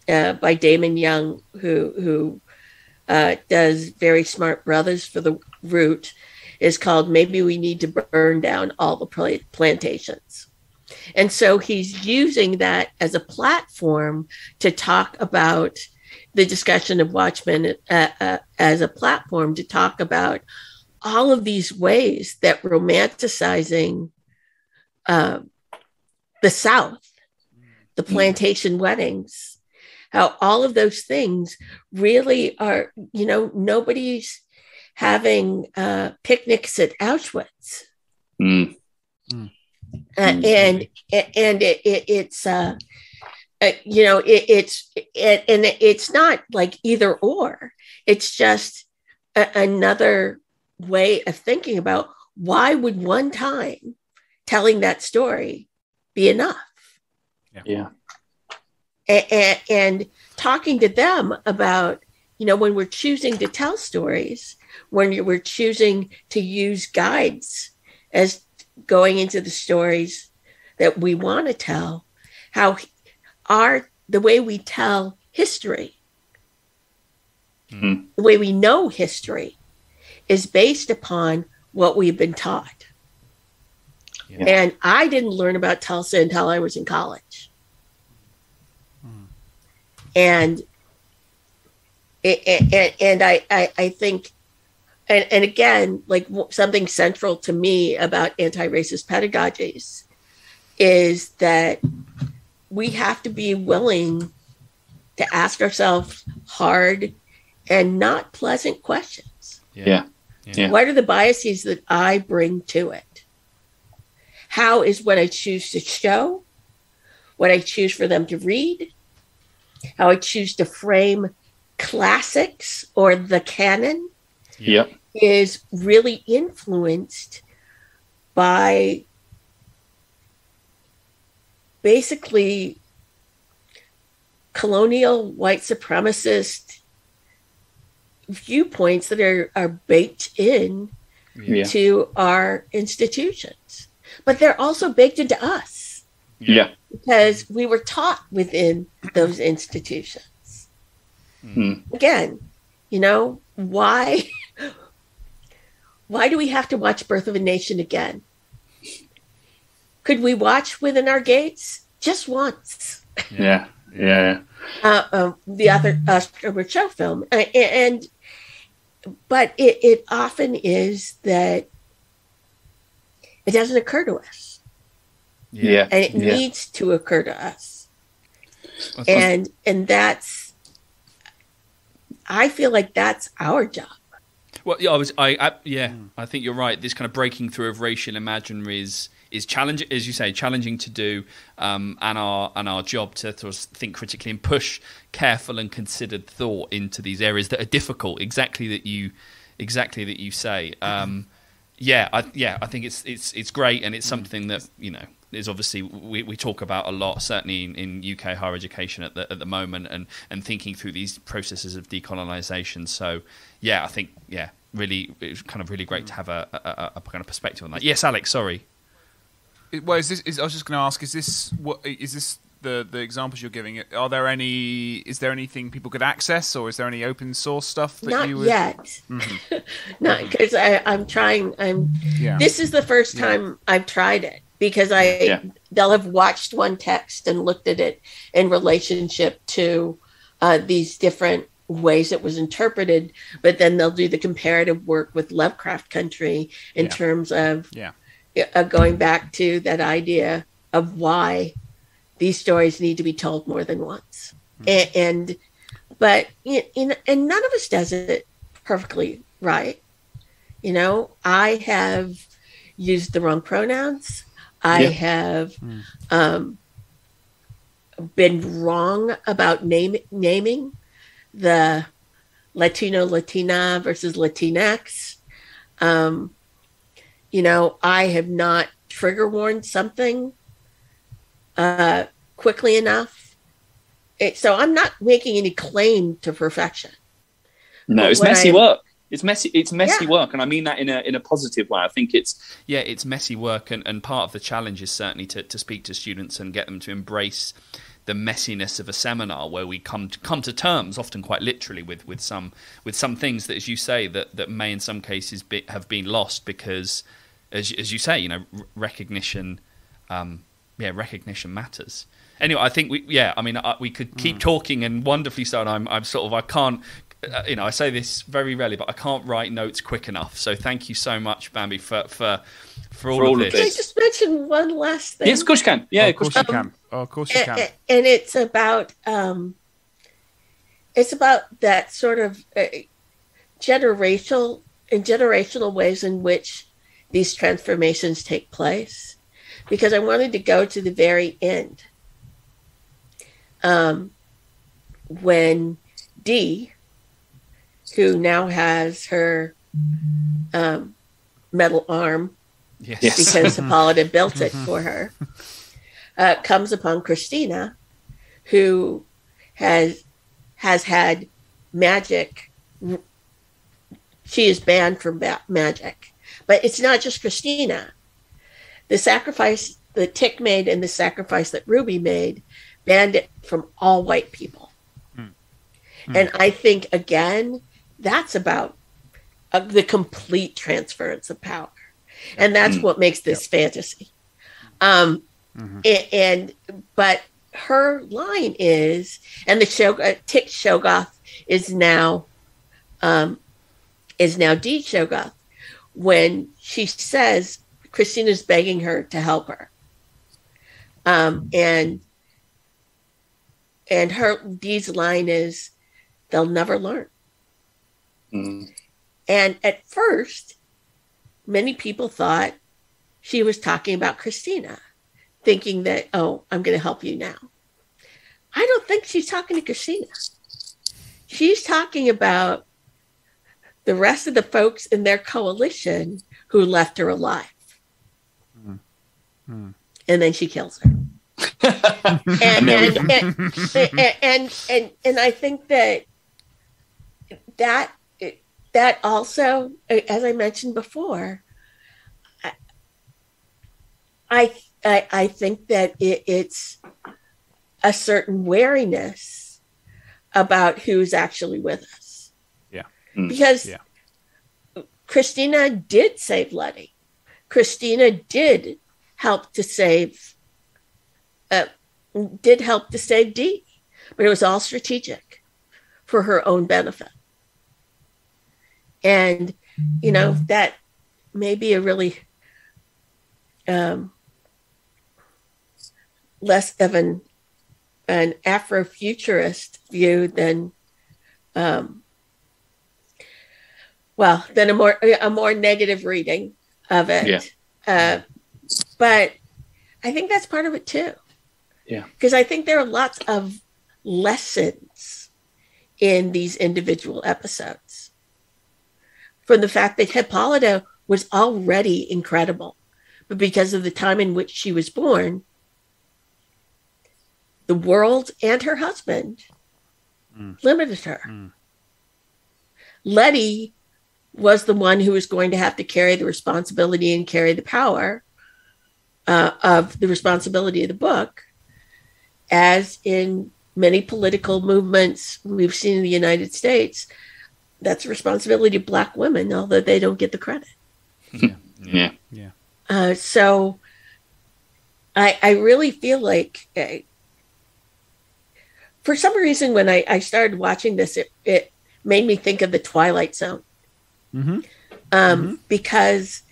by Damon Young, who does Very Smart Brothers for the Root, is called "Maybe We Need to Burn Down All the Plantations." And so he's using that as a platform to talk about the discussion of Watchmen as a platform to talk about all of these ways that romanticizing the South, the plantation weddings, how all of those things really are, nobody's having picnics at Auschwitz. And it's not like either or. It's just another way of thinking about why would one time telling that story be enough? And talking to them about, when we're choosing to tell stories, when we're choosing to use guides as going into the stories that we want to tell, how the way we tell history, the way we know history, is based upon what we've been taught. And I didn't learn about Tulsa until I was in college. And I think, and again, like something central to me about anti-racist pedagogies is that we have to be willing to ask ourselves hard and not pleasant questions. What are the biases that I bring to it? How is what I choose to show? what I choose for them to read, how I choose to frame classics or the canon is really influenced by basically colonial white supremacist viewpoints that are baked in to our institutions. But they're also baked into us. Yeah. Because we were taught within those institutions. Again, you know, why do we have to watch Birth of a Nation again? Could we watch Within Our Gates just once? Yeah. The other Oscar Cho film, but it often is that it doesn't occur to us. Yeah, and it needs to occur to us, and that's. I feel like that's our job. Well, I think you're right. This kind of breaking through of racial imaginaries is challenging, as you say, challenging to do, and our job to sort of think critically and push careful and considered thought into these areas that are difficult. Exactly that you say. I think it's great, and it's something that, you know, is obviously we talk about a lot, certainly in UK higher education at the moment, and thinking through these processes of decolonisation. So I think really it's kind of really great to have a kind of perspective on that. Yes, Alex, sorry. Well, I was just going to ask: is this the examples you're giving? Is there anything people could access, or is there any open source stuff that Not you would? Yet. Not because I'm trying. This is the first time I've tried it, because they'll have watched one text and looked at it in relationship to these different ways it was interpreted, but then they'll do the comparative work with Lovecraft Country in terms of going back to that idea of why these stories need to be told more than once. But none of us does it perfectly right. You know, I have used the wrong pronouns. I have been wrong about naming the Latino, Latina versus Latinx. You know, I have not trigger warned something quickly enough. So I'm not making any claim to perfection. No, it's messy work. It's messy work, and I mean that in a positive way. I think it's messy work, and part of the challenge is certainly to speak to students and get them to embrace the messiness of a seminar, where we come to terms, often quite literally, with some things that, as you say, that may in some cases have been lost because, as you say, you know, recognition matters. Anyway, I think we could keep talking and wonderfully so. And I can't. I say this very rarely, but I can't write notes quick enough. So thank you so much, Bambi, for all of this. Can I just mention one last thing? Yes, of course you can. Yeah, of course you can. Of course you can. And it's about that sort of generational ways in which these transformations take place. Because I wanted to go to the very end, when Dee, who now has her metal arm, because Hippolyta built it for her, comes upon Christina, who has had magic. She is banned from magic. But it's not just Christina. The sacrifice that Tick made and the sacrifice that Ruby made banned it from all white people. And I think, again, that's about the complete transference of power. And that's what makes this fantasy. But her line is, and the Tick Shoggoth is now Dee Shoggoth, when she says Christina's begging her to help her. And her Dee's line is, they'll never learn. And at first, many people thought she was talking about Christina. thinking that, oh, I'm going to help you now. I don't think she's talking to Christina. She's talking about the rest of the folks in their coalition who left her alive. And then she kills her. and I think that also, as I mentioned before, I think that it's a certain wariness about who's actually with us. Yeah. Because Christina did save Letty. Christina did help to save Dee, but it was all strategic for her own benefit. And, that may be a really less of an Afrofuturist view than a more negative reading of it. Yeah. But I think that's part of it too. Yeah. Because I think there are lots of lessons in these individual episodes. From the fact that Hippolyta was already incredible, but because of the time in which she was born, the world and her husband limited her. Letty was the one who was going to have to carry the responsibility and carry the power of the responsibility of the book, as in many political movements we've seen in the United States. That's the responsibility of Black women, although they don't get the credit. Yeah. So I really feel like, for some reason, when I started watching this, it made me think of the Twilight Zone. Because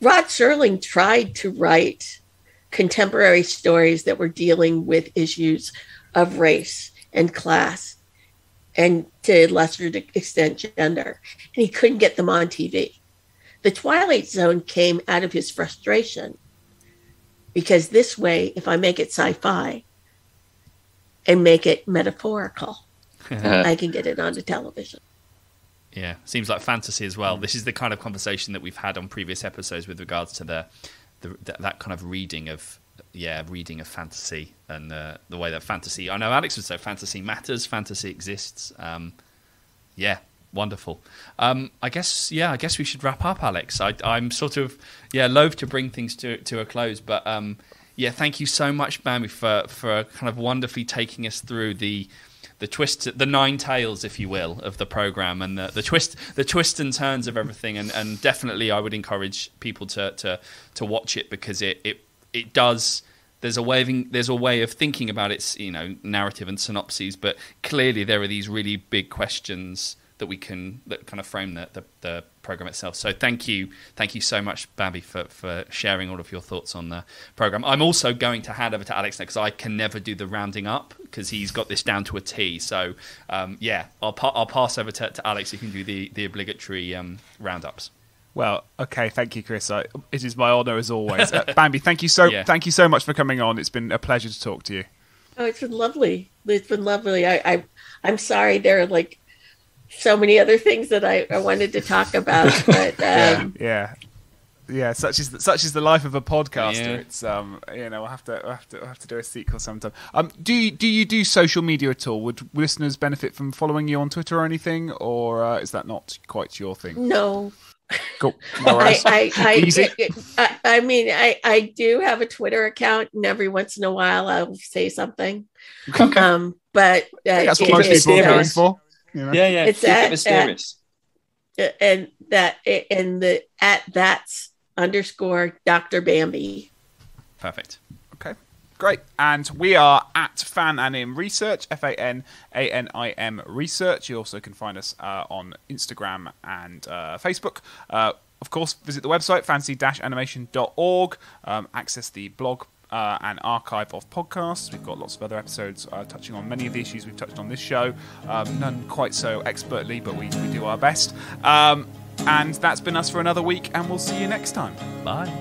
Rod Serling tried to write contemporary stories that were dealing with issues of race and class, and to a lesser extent, gender. And he couldn't get them on TV. The Twilight Zone came out of his frustration, because this way, if I make it sci-fi and make it metaphorical, I can get it onto television. Yeah, seems like fantasy as well. This is the kind of conversation that we've had on previous episodes with regards to that kind of reading of fantasy, and the way that fantasy. I know Alex would say fantasy matters, fantasy exists. Wonderful. I guess we should wrap up, Alex. I'm sort of loath to bring things to a close, but thank you so much, Bambi, for kind of wonderfully taking us through the twist, the nine tails, if you will, of the program, and the twist and turns of everything. And definitely, I would encourage people to watch it, because it does. There's a way of thinking about its narrative and synopses, but clearly there are these really big questions that kind of frame the program itself. So thank you so much, Bambi, for sharing all of your thoughts on the program. I'm also going to hand over to Alex now, because I can never do the rounding up, because he's got this down to a T. So I'll pass over to Alex. You can do the obligatory roundups. Well, okay, thank you, Chris. It is my honour as always. Bambi, thank you so much for coming on. It's been a pleasure to talk to you. Oh, it's been lovely. I'm sorry there are like so many other things that I wanted to talk about, but such is the life of a podcaster. Yeah. It's we'll have to do a sequel sometime. Do you do social media at all? Would listeners benefit from following you on Twitter or anything, or is that not quite your thing? No. Cool. No worries. I do have a Twitter account, and every once in a while I'll say something. But that's what most people are going for. Yeah. It's mysterious. And that's _ Dr. Bambi. Perfect. Okay. Great. And we are at Fananim Research, FANANIM Research. You also can find us on Instagram and Facebook. Of course, visit the website, fantasy-animation.org. Access the blog and archive of podcasts. We've got lots of other episodes touching on many of the issues we've touched on this show. None quite so expertly, but we do our best. And that's been us for another week, and we'll see you next time. Bye.